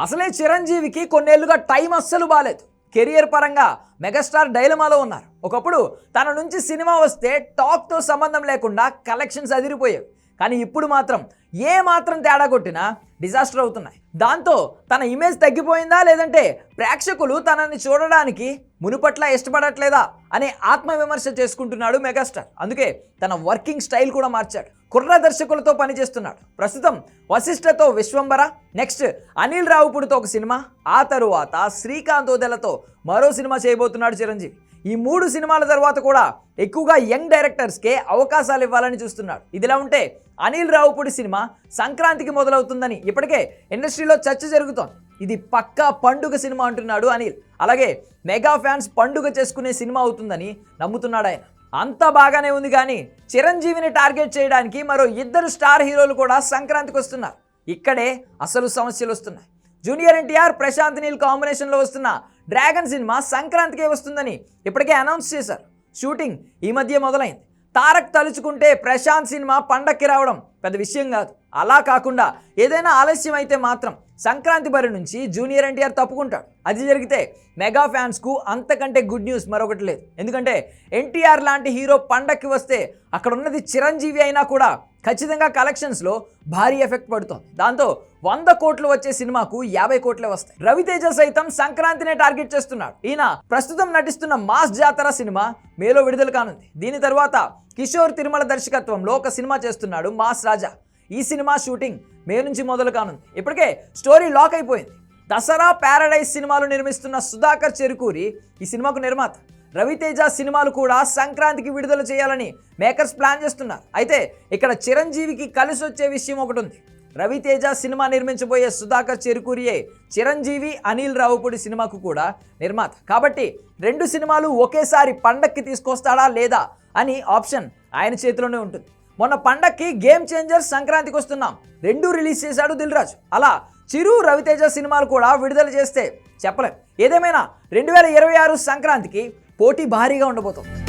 అసలే చిరంజీవికి కొన్నేళ్లుగా టైం అస్సలు బాలేదు. కెరియర్ పరంగా మెగాస్టార్ డైలమాలో ఉన్నారు. ఒకప్పుడు తన నుంచి సినిమా వస్తే టాక్తో సంబంధం లేకుండా కలెక్షన్స్ అదిరిపోయేవి. కానీ ఇప్పుడు మాత్రం ఏ మాత్రం తేడా కొట్టినా డిజాస్టర్ అవుతున్నాయి. దాంతో తన ఇమేజ్ తగ్గిపోయిందా, లేదంటే ప్రేక్షకులు తనని చూడడానికి మునుపట్ల ఇష్టపడట్లేదా అనే ఆత్మవిమర్శ చేసుకుంటున్నాడు మెగాస్టార్. అందుకే తన వర్కింగ్ స్టైల్ కూడా మార్చాడు. కుర్ర దర్శకులతో పనిచేస్తున్నాడు. ప్రస్తుతం వశిష్ఠతో విశ్వంబర, నెక్స్ట్ అనిల్ రావుపూడితో ఒక సినిమా, ఆ తరువాత శ్రీకాంత్ ఓదెలతో మరో సినిమా చేయబోతున్నాడు చిరంజీవి. ఈ 3 సినిమాల తర్వాత కూడా ఎక్కువగా యంగ్ డైరెక్టర్స్కే అవకాశాలు ఇవ్వాలని చూస్తున్నాడు. ఇదిలా ఉంటే అనిల్ రావుపూడి సినిమా సంక్రాంతికి మొదలవుతుందని ఇప్పటికే ఇండస్ట్రీలో చర్చ జరుగుతోంది. ఇది పక్కా పండుగ సినిమా అంటున్నాడు అనిల్. అలాగే మెగా ఫ్యాన్స్ పండుగ చేసుకునే సినిమా అవుతుందని నమ్ముతున్నాడు ఆయన. అంతా బాగానే ఉంది, కానీ చిరంజీవిని టార్గెట్ చేయడానికి మరో 2 స్టార్ హీరోలు కూడా సంక్రాంతికి వస్తున్నారు. ఇక్కడే అసలు సమస్యలు వస్తున్నాయి. జూనియర్ ఎన్టీఆర్, ప్రశాంత్ నీల్ కాంబినేషన్లో వస్తున్న డ్రాగన్ సినిమా సంక్రాంతికే వస్తుందని ఇప్పటికే అనౌన్స్ చేశారు. షూటింగ్ ఈ మధ్య మొదలైంది. తారక్ తలుచుకుంటే ప్రశాంత్ సినిమా పండక్కి రావడం పెద్ద విషయం కాదు. అలా కాకుండా ఏదైనా ఆలస్యం అయితే మాత్రం సంక్రాంతి బరి నుంచి జూనియర్ ఎన్టీఆర్ తప్పుకుంటాడు. అది జరిగితే మెగా ఫ్యాన్స్కు అంతకంటే గుడ్ న్యూస్ మరొకటి లేదు. ఎందుకంటే ఎన్టీఆర్ లాంటి హీరో పండక్కి వస్తే అక్కడ ఉన్నది చిరంజీవి అయినా కూడా ఖచ్చితంగా కలెక్షన్స్లో భారీ ఎఫెక్ట్ పడుతుంది. దాంతో 100 కోట్లు వచ్చే సినిమాకు 50 కోట్లే వస్తాయి. రవితేజ సైతం సంక్రాంతినే టార్గెట్ చేస్తున్నాడు. ఈయన ప్రస్తుతం నటిస్తున్న మాస్ జాతర సినిమా మేలో విడుదల కానుంది. దీని తర్వాత కిషోర్ తిరుమల దర్శకత్వంలో ఒక సినిమా చేస్తున్నాడు మాస్ రాజా. ఈ సినిమా షూటింగ్ మే నుంచి మొదలు కానుంది. ఇప్పటికే స్టోరీ లాక్ అయిపోయింది. దసరా, ప్యారడైజ్ సినిమాలు నిర్మిస్తున్న సుధాకర్ చెరుకూరి ఈ సినిమాకు నిర్మాత. రవితేజ సినిమాలు కూడా సంక్రాంతికి విడుదల చేయాలని మేకర్స్ ప్లాన్ చేస్తున్నారు. అయితే ఇక్కడ చిరంజీవికి కలిసి వచ్చే విషయం ఒకటి ఉంది. రవితేజ సినిమా నిర్మించబోయే సుధాకర్ చెరుకూరియే చిరంజీవి, అనిల్ రావుపూడి సినిమాకు కూడా నిర్మాత. కాబట్టి 2 సినిమాలు ఒకేసారి పండక్కి తీసుకొస్తాడా లేదా అని ఆప్షన్ ఆయన చేతిలోనే ఉంటుంది. మొన్న పండక్కి గేమ్ చేంజర్, సంక్రాంతికి వస్తున్నాం 2 రిలీజ్ చేశాడు దిల్ రాజు. అలా చిరు, రవితేజ సినిమాలు కూడా విడుదల చేస్తే చెప్పలేం. ఏదేమైనా 2026 సంక్రాంతికి పోటీ భారీగా ఉండబోతోంది.